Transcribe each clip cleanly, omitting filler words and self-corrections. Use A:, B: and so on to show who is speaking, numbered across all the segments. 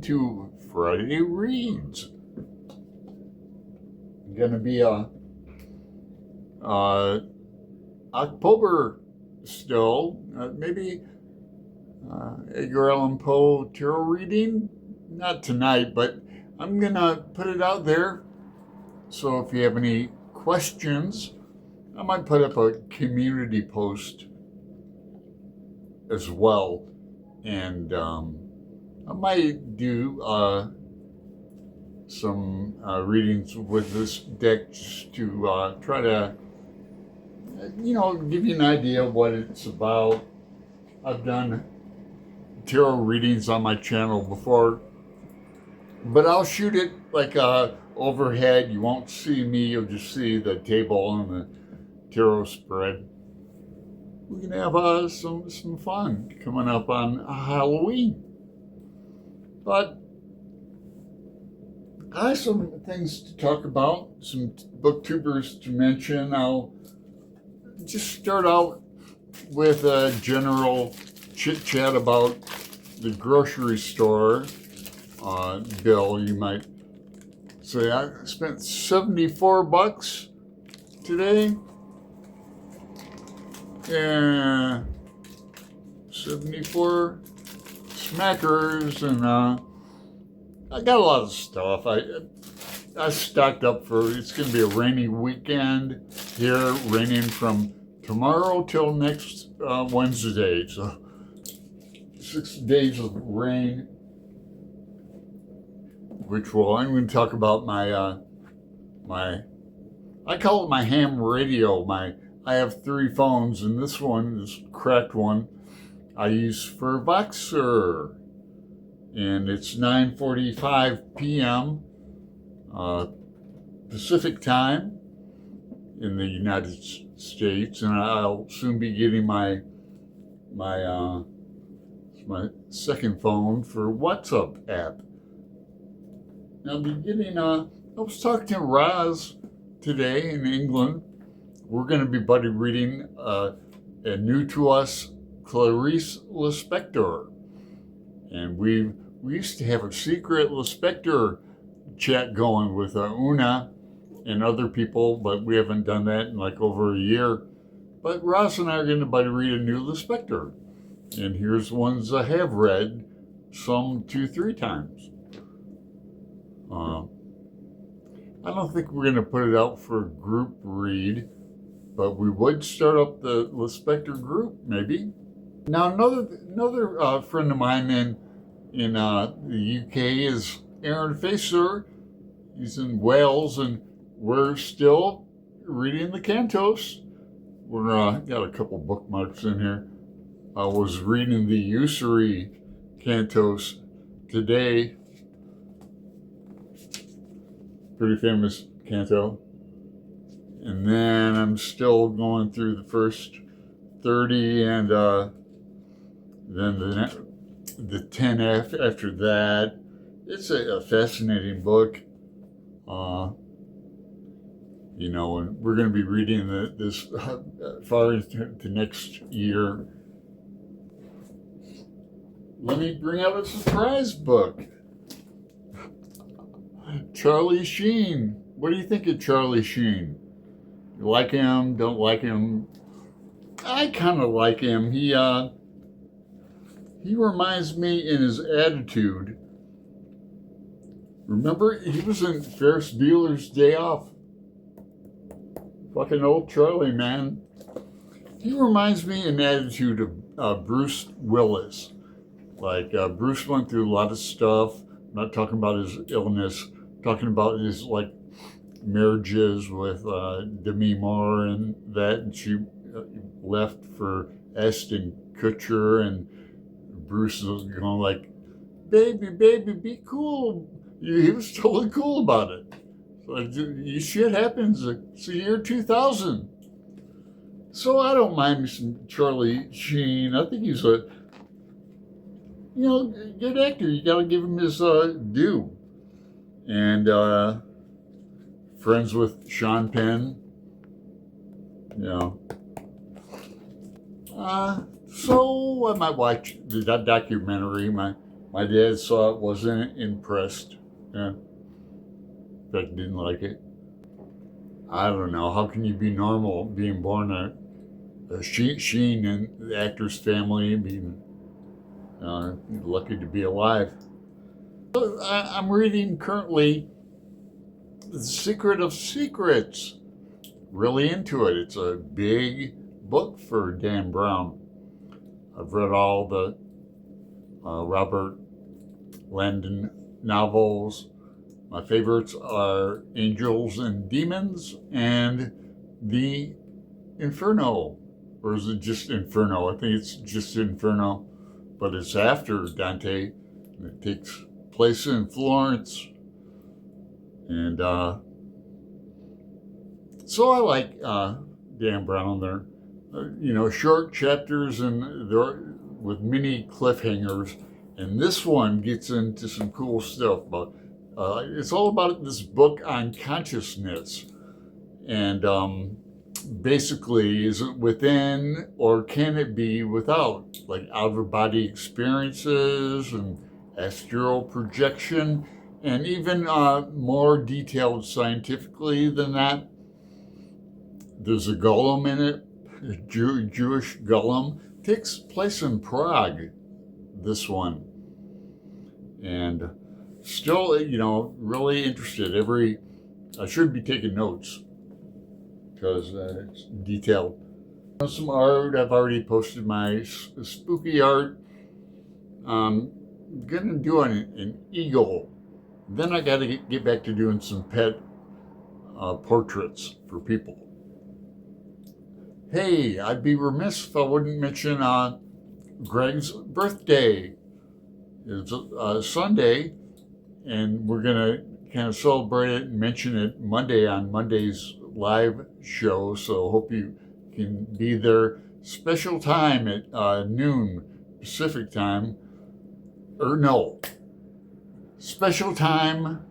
A: to Friday Reads. Gonna be October still, maybe Edgar Allan Poe tarot reading. Not tonight, but I'm gonna put it out there. So if you have any questions, I might put up a community post as well, and I might do some readings with this deck just to try to, give you an idea of what it's about. I've done tarot readings on my channel before, but I'll shoot it like overhead. You won't see me, you'll just see the table and the tarot spread. We can have some fun coming up on Halloween. But I have some things to talk about, some booktubers to mention. I'll just start out with a general chit chat about the grocery store bill. You might say, I spent $74 today. Yeah, 74 smackers, and I got a lot of stuff. I stocked up for, it's going to be a rainy weekend here, raining from tomorrow till next Wednesday. So 6 days of rain, which I'm going to talk about my I call it my ham radio. I have 3 phones, and this one, this cracked one, I use for Voxer. And it's 9:45 p.m. Pacific time in the United States, and I'll soon be getting my second phone for WhatsApp app. I'll be getting I was talking to Roz today in England. We're going to be buddy reading a new to us Clarice Lispector. And we used to have a secret Lispector chat going with Una and other people, but we haven't done that in like over a year. But Ross and I are going to buddy read a new Lispector. And here's ones I have read, some 2-3 times. I don't think we're going to put it out for a group read, but we would start up the Lispector group, maybe. Now, another friend of mine in the UK is Aaron Facer. He's in Wales, and we're still reading the Cantos. We're got a couple bookmarks in here. I was reading the Usury Cantos today. Pretty famous canto. And then I'm still going through the first 30, and then the 10 after that. It's a fascinating book. And we're going to be reading this far into next year. Let me bring out a surprise book. Charlie Sheen. What do you think of Charlie Sheen? You like him? Don't like him? I kind of like him. He reminds me in his attitude. Remember, he was in Ferris Bueller's Day Off. Fucking old Charlie, man. He reminds me in attitude of Bruce Willis. Like, Bruce went through a lot of stuff. I'm not talking about his illness. I'm talking about his, marriages with Demi Moore and that. And she left for Ashton Kutcher, and Bruce was going like, baby, be cool. He was totally cool about it. Like, shit happens. It's the year 2000. So I don't mind some Charlie Sheen. I think he's a, good actor. You got to give him his due. And friends with Sean Penn. So I might watch the documentary. My My dad saw it, wasn't impressed. Yeah, in fact, didn't like it. I don't know. How can you be normal being born a Sheen and the actor's family, being lucky to be alive? I'm reading currently The Secret of Secrets. Really into it. It's a big book for Dan Brown. I've read all the Robert Landon novels. My favorites are Angels and Demons and The Inferno. Or is it just Inferno? I think it's just Inferno. But it's after Dante. And it takes place in Florence. And so I like Dan Brown there. Short chapters and they're with mini cliffhangers. And this one gets into some cool stuff. But it's all about this book on consciousness. And basically, is it within or can it be without? Like out-of-body experiences and astral projection. And even more detailed scientifically than that, there's a golem in it, a Jewish golem. Takes place in Prague, this one. And still, really interested. I should be taking notes because it's detailed. Some art, I've already posted my spooky art. I'm gonna do an eagle. Then I gotta get back to doing some pet portraits for people. Hey, I'd be remiss if I wouldn't mention Greg's birthday. It's Sunday, and we're gonna kind of celebrate it and mention it Monday on Monday's live show. So hope you can be there. Special time at noon Pacific time, or no, special time.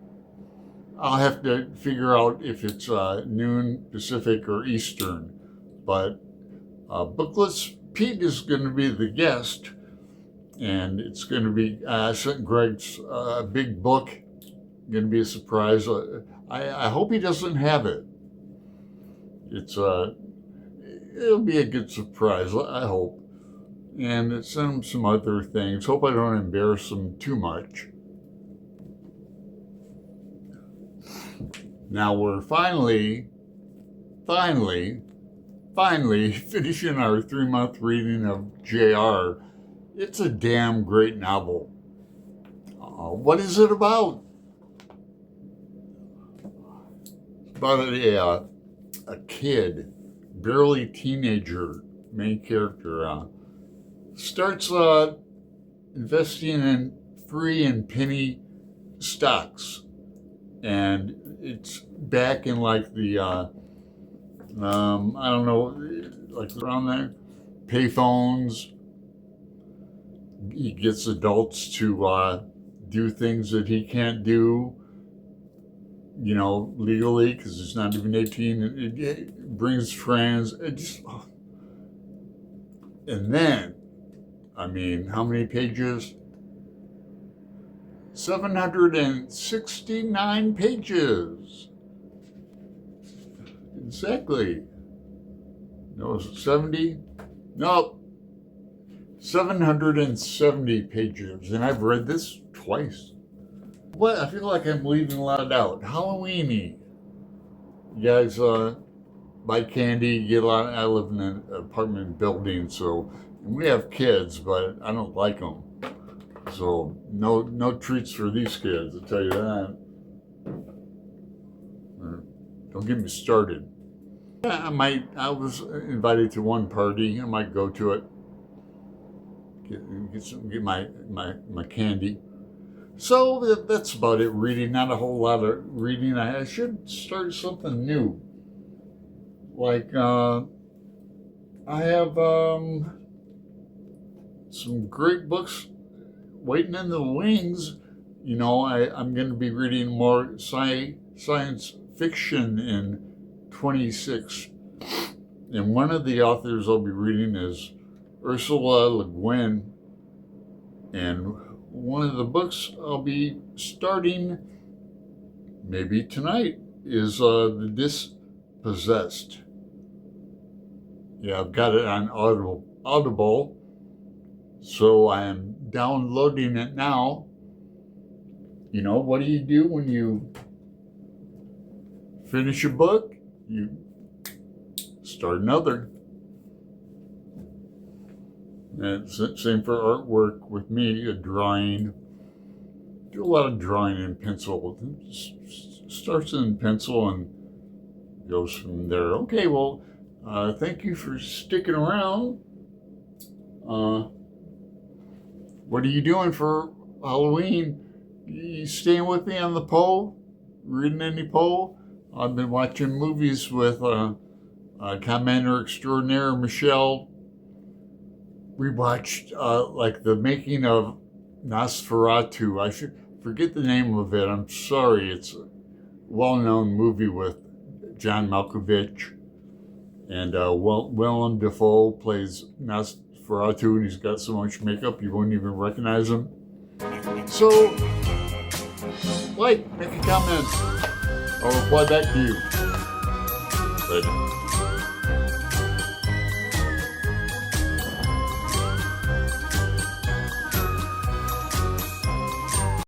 A: I'll have to figure out if it's noon Pacific or Eastern. But Booklets Pete is going to be the guest, and it's going to be Greg's big book. Going to be a surprise. I hope he doesn't have it. It'll be a good surprise, I hope. And send him some other things. Hope I don't embarrass him too much. Now we're finally finishing our 3-month reading of J.R. It's a damn great novel. What is it about? It's about a kid, barely teenager, main character, starts investing in free and penny stocks. And it's back in like the I don't know, like around there, payphones. He gets adults to do things that he can't do, legally because he's not even 18. It brings friends. And then, how many pages? 769 pages. Exactly. No, 70? No, 770 pages. And I've read this twice. What? I feel like I'm leaving a lot out. Halloweeny. You guys buy candy, get a lot. I live in an apartment building, so we have kids, but I don't like them. So no treats for these kids, I'll tell you that. Don't get me started. Yeah, I was invited to one party. I might go to it. Get my candy. So that's about it. Reading, not a whole lot of reading. I should start something new. Like I have some great books waiting in the wings. I'm going to be reading more science fiction in 26. And one of the authors I'll be reading is Ursula Le Guin. And one of the books I'll be starting maybe tonight is The Dispossessed. Yeah, I've got it on Audible, so I am downloading it now. You know, what do you do when you finish a book? You start another. And same for artwork with me, drawing. Do a lot of drawing in pencil. Starts in pencil and goes from there. Okay, well, thank you for sticking around. What are you doing for Halloween? You staying with me on the Poe? Reading any Poe? I've been watching movies with Commander Extraordinaire Michelle. We watched like the making of Nosferatu. I should forget the name of it. I'm sorry. It's a well-known movie with John Malkovich, and Willem Dafoe plays Nosferatu, and he's got so much makeup you won't even recognize him. So, make a comment. I'll reply back to you. Later.